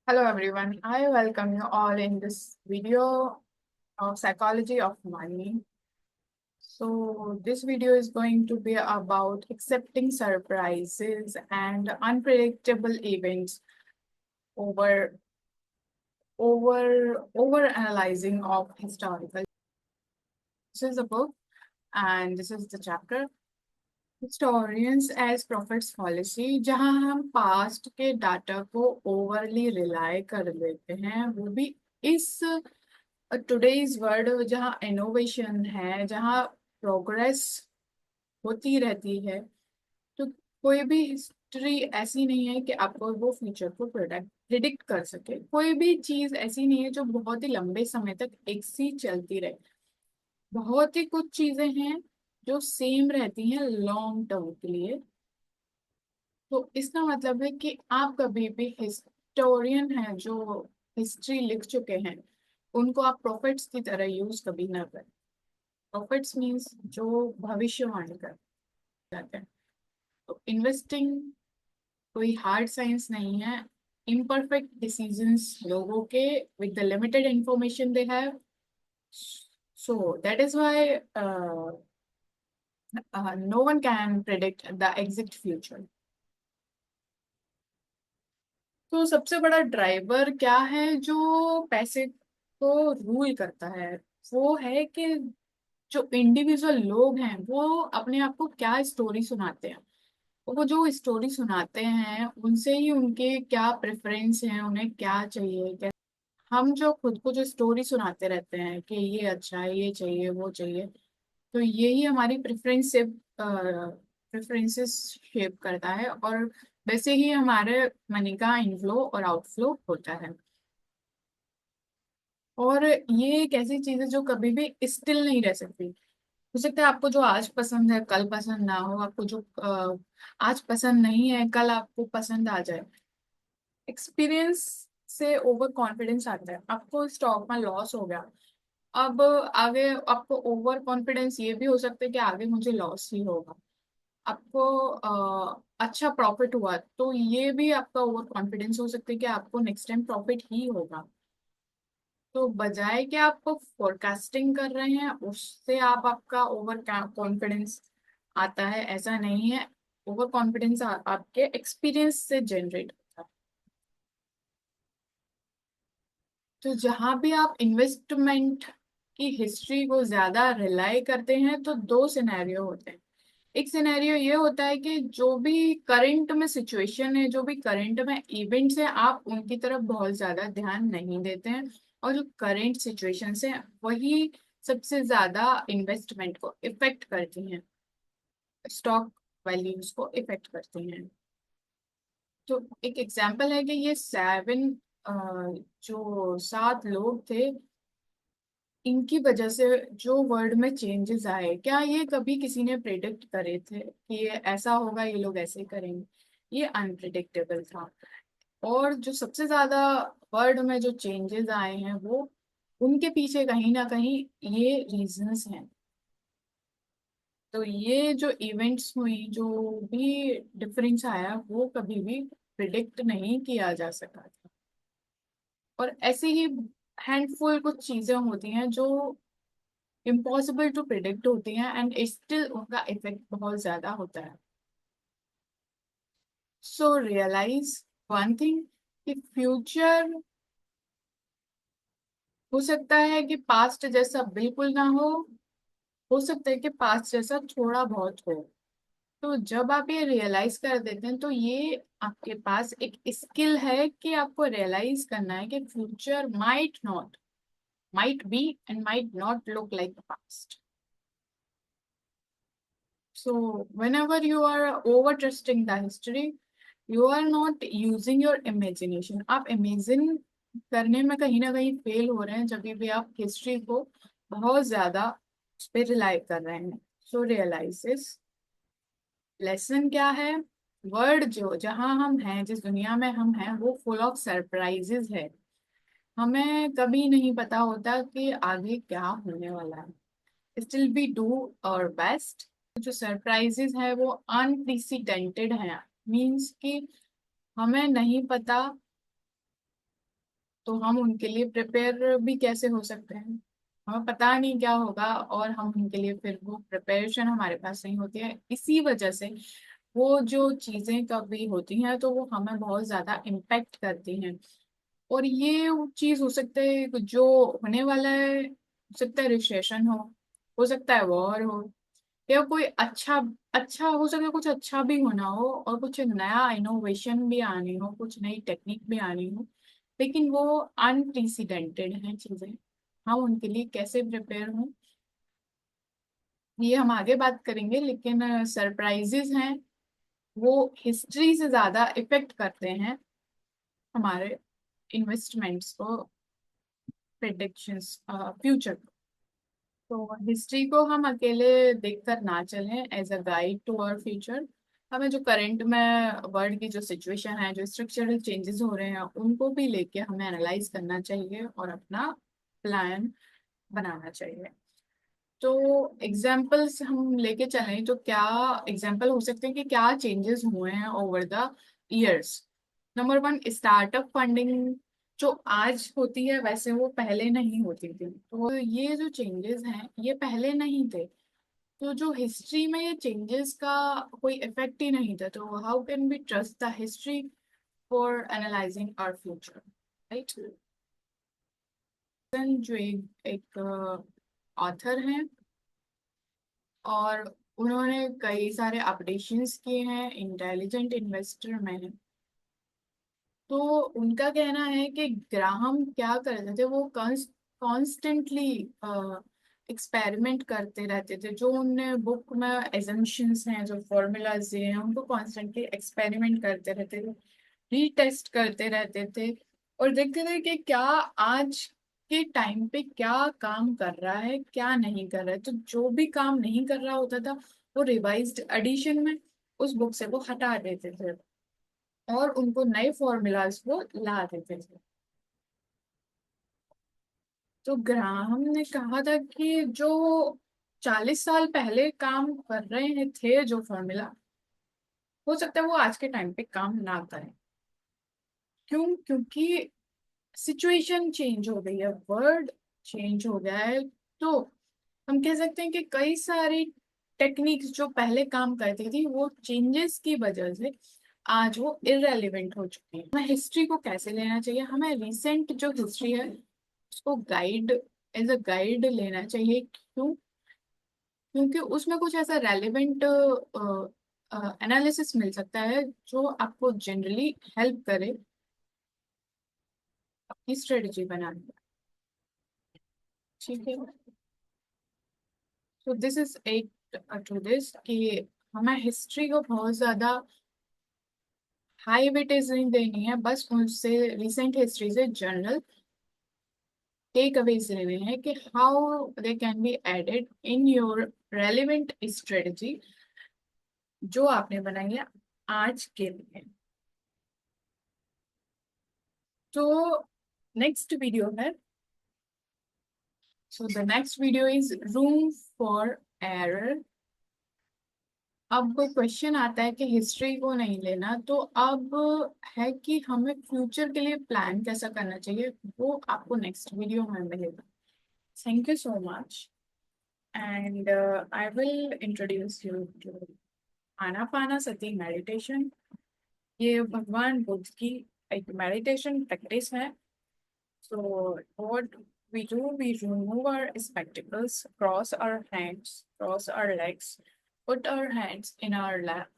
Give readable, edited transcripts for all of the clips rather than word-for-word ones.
Hello everyone, I welcome you all in this video of psychology of money. So this video is going to be about accepting surprises and unpredictable events over over analyzing of historical. This is a book and this is the chapter historians as prophets policy, जहां हम past के data को overly rely कर लेते हैं, वो भी इस टुडेज वर्ल्ड जहां इनोवेशन है, जहां प्रोग्रेस होती रहती है। तो कोई भी हिस्ट्री ऐसी नहीं है कि आपको वो फ्यूचर को प्रिडिक्ट कर सके। कोई भी चीज ऐसी नहीं है जो बहुत ही लंबे समय तक एक सी चलती रहे। बहुत ही कुछ चीजें हैं जो सेम रहती हैं लॉन्ग टर्म के लिए। तो इसका मतलब है कि आप कभी भी हिस्टोरियन हैं जो हिस्ट्री लिख चुके हैं, उनको आप प्रॉफिट्स की तरह यूज कभी ना करें। प्रॉफिट्स मीन्स जो भविष्यवाणी कर जाते हैं। तो इन्वेस्टिंग कोई हार्ड साइंस नहीं है। इम्परफेक्ट डिसीजंस लोगों के with the limited information they have, so that is why no one can predict the exact future. तो सबसे बड़ा ड्राइवर क्या है जो पैसे को रूल करता है? वो है कि जो इंडिविजुअल लोग हैं वो अपने आप को क्या स्टोरी सुनाते हैं। वो जो स्टोरी सुनाते हैं उनसे ही उनके क्या प्रेफरेंस हैं, उन्हें क्या चाहिए। क्या हम जो खुद को जो स्टोरी सुनाते रहते हैं कि ये अच्छा है, ये चाहिए, वो चाहिए, तो यही हमारी प्रेफरेंसेस शेप करता है और वैसे ही हमारे मनी का इनफ्लो और आउटफ्लो होता है। और ये एक ऐसी चीज है जो कभी भी स्टिल नहीं रह सकती। हो सकता है आपको जो आज पसंद है कल पसंद ना हो, आपको जो आज पसंद नहीं है कल आपको पसंद आ जाए। एक्सपीरियंस से ओवर कॉन्फिडेंस आता है। आपको स्टॉक में लॉस हो गया, अब आगे आपको ओवर कॉन्फिडेंस ये भी हो सकता है कि आगे मुझे लॉस ही होगा। आपको अच्छा प्रॉफिट हुआ तो ये भी आपका ओवर कॉन्फिडेंस हो सकता है कि आपको नेक्स्ट टाइम प्रॉफिट ही होगा। तो बजाय कि आप फोरकास्टिंग कर रहे हैं उससे आपका ओवर कॉन्फिडेंस आता है, ऐसा नहीं है। ओवर कॉन्फिडेंस आपके एक्सपीरियंस से जनरेट होता है। तो जहां भी आप इन्वेस्टमेंट की हिस्ट्री को ज्यादा रिलाई करते हैं तो दो सिनेरियो होते हैं। एक सिनेरियो ये होता है कि जो भी करंट में सिचुएशन है, जो भी करंट में इवेंट्स है, आप उनकी तरफ बहुत ज्यादा ध्यान नहीं देते हैं। और जो करंट सिचुएशन है वही सबसे ज्यादा इन्वेस्टमेंट को इफेक्ट करती हैं, स्टॉक वैल्यूज को इफेक्ट करती हैं। तो एक एग्जांपल है कि ये जो 7 लोग थे, इनकी वजह से जो वर्ल्ड में चेंजेस आए, क्या ये कभी किसी ने प्रेडिक्ट करे थे कि ये ऐसा होगा, ये लोग ऐसे करेंगे? ये अनप्रिडिक्टेबल था। और जो सबसे ज्यादा वर्ल्ड में जो चेंजेस आए हैं वो उनके पीछे कहीं ना कहीं ये रीजंस हैं। तो ये जो इवेंट्स हुई, जो भी डिफरेंस आया, वो कभी भी प्रिडिक्ट नहीं किया जा सका था। और ऐसे ही हैंडफुल कुछ चीजें होती हैं जो इम्पॉसिबल टू प्रिडिक्ट होती हैं एंड स्टिल उनका इफेक्ट बहुत ज्यादा होता है। सो रियलाइज वन थिंग कि फ्यूचर हो सकता है कि पास्ट जैसा बिल्कुल ना हो सकता है कि पास्ट जैसा थोड़ा बहुत हो। तो जब आप ये रियलाइज कर देते हैं तो ये आपके पास एक स्किल है कि आपको रियलाइज करना है कि future might be and might not look like the past. So whenever you are over trusting the history, you are not using your imagination. आप इमेजिन करने में कहीं ना कहीं फेल हो रहे हैं जब भी आप हिस्ट्री को बहुत ज्यादा उस पर रिलाई कर रहे हैं। सो रियलाइसिस लेसन क्या है? वर्ल्ड जो जहाँ हम हैं, जिस दुनिया में हम हैं, वो फुल ऑफ सरप्राइजेस है। हमें कभी नहीं पता होता कि आगे क्या होने वाला है। Still we do our best. जो सरप्राइजेस है वो अनप्रेसिडेंटेड है। मीन्स कि हमें नहीं पता तो हम उनके लिए प्रिपेयर भी कैसे हो सकते हैं? हमें पता नहीं क्या होगा, और हम उनके लिए फिर वो प्रिपरेशन हमारे पास नहीं होती है। इसी वजह से वो जो चीजें कभी होती हैं तो वो हमें बहुत ज्यादा इम्पेक्ट करती हैं। और ये चीज हो सकता है जो होने वाला है, हो सकता है रिसेशन हो सकता है वॉर हो, या कोई अच्छा अच्छा हो सकता है, कुछ अच्छा भी होना हो और कुछ नया इनोवेशन भी आनी हो, कुछ नई टेक्निक भी आनी हो। लेकिन वो अनप्रेसिडेंटेड है चीजें। हम उनके लिए कैसे प्रिपेयर हों, ये हम आगे बात करेंगे। लेकिन सरप्राइजेस हैं, वो हिस्ट्री से ज्यादा इफेक्ट करते हैं हमारे इन्वेस्टमेंट्स को, प्रेडिक्शंस, फ्यूचर। तो हिस्ट्री को हम अकेले देखकर ना चलें as a guide to our future. हमें जो करंट में वर्ल्ड की जो सिचुएशन है, जो स्ट्रक्चरल चेंजेस हो रहे हैं, उनको भी लेके हमें एनालाइज करना चाहिए और अपना प्लान बनाना चाहिए। तो एग्जाम्पल्स हम लेके चलें तो क्या एग्जाम्पल हो सकते हैं कि क्या चेंजेस हुए हैं over the years. Number one, startup funding जो आज होती है वैसे वो पहले नहीं होती थी। तो ये जो चेंजेस हैं ये पहले नहीं थे। तो जो हिस्ट्री में ये चेंजेस का कोई इफेक्ट ही नहीं था, तो how can be trust the history for analysing our future, right? जो एक ऑथर हैं और उन्होंने कई सारे अपडेशंस किए हैं इंटेलिजेंट इन्वेस्टर में। तो उनका कहना है कि ग्राहम क्या करते थे, वो कॉन्स्टेंटली एक्सपेरिमेंट करते रहते थे। जो उनने बुक में एजम्पशंस हैं, जो फॉर्मूलाज दिए हैं, उनको कॉन्स्टेंटली एक्सपेरिमेंट करते रहते थे, रीटेस्ट करते रहते थे, और देखते थे कि क्या आज के टाइम पे क्या काम कर रहा है, क्या नहीं कर रहा है। तो जो भी काम नहीं कर रहा होता था वो रिवाइज्ड एडिशन में उस बुक से वो हटा देते थे और उनको नए फॉर्मूलाज को ला देते थे। तो ग्राहम ने कहा था कि जो 40 साल पहले काम कर रहे थे जो फॉर्मूला, हो सकता है वो आज के टाइम पे काम ना करें। क्यों? क्योंकि सिचुएशन चेंज हो गई है, वर्ल्ड चेंज हो गया है। तो हम कह सकते हैं कि कई सारी टेक्निक्स जो पहले काम करती थी वो चेंजेस की वजह से आज वो इररेलेवेंट हो चुकी है। हमें हिस्ट्री को कैसे लेना चाहिए? हमें रिसेंट जो हिस्ट्री है उसको गाइड, एज अ गाइड लेना चाहिए। क्यों? क्योंकि उसमें कुछ ऐसा रेलेवेंट एनालिसिस मिल सकता है जो आपको जनरली हेल्प करे अपनी स्ट्रेटजी बनाने में। ठीक है, तो दिस इज एक टू दिस कि हमें हिस्ट्री को बहुत ज्यादा हाई वेटेज नहीं देनी है, बस उनसे रिसेंट हिस्ट्री से जनरल टेक अवेज लेने हैं कि how they can be added in your relevant strategy जो आपने बनाई है आज के लिए। तो नेक्स्ट वीडियो है, so the next video is room for error. अब कोई क्वेश्चन आता है कि हिस्ट्री को नहीं लेना, तो अब है कि हमें फ्यूचर के लिए प्लान कैसा करना चाहिए, वो आपको नेक्स्ट वीडियो में मिलेगा। Thank you so much, and I will introduce you to Anapanasati meditation. ये भगवान बुद्ध की एक मेडिटेशन प्रैक्टिस है। So what we do, we remove our spectacles, cross our hands, cross our legs, put our hands in our lap,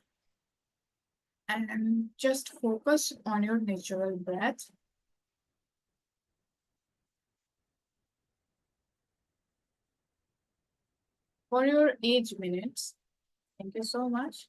and just focus on your natural breath for your 8 minutes. Thank you so much.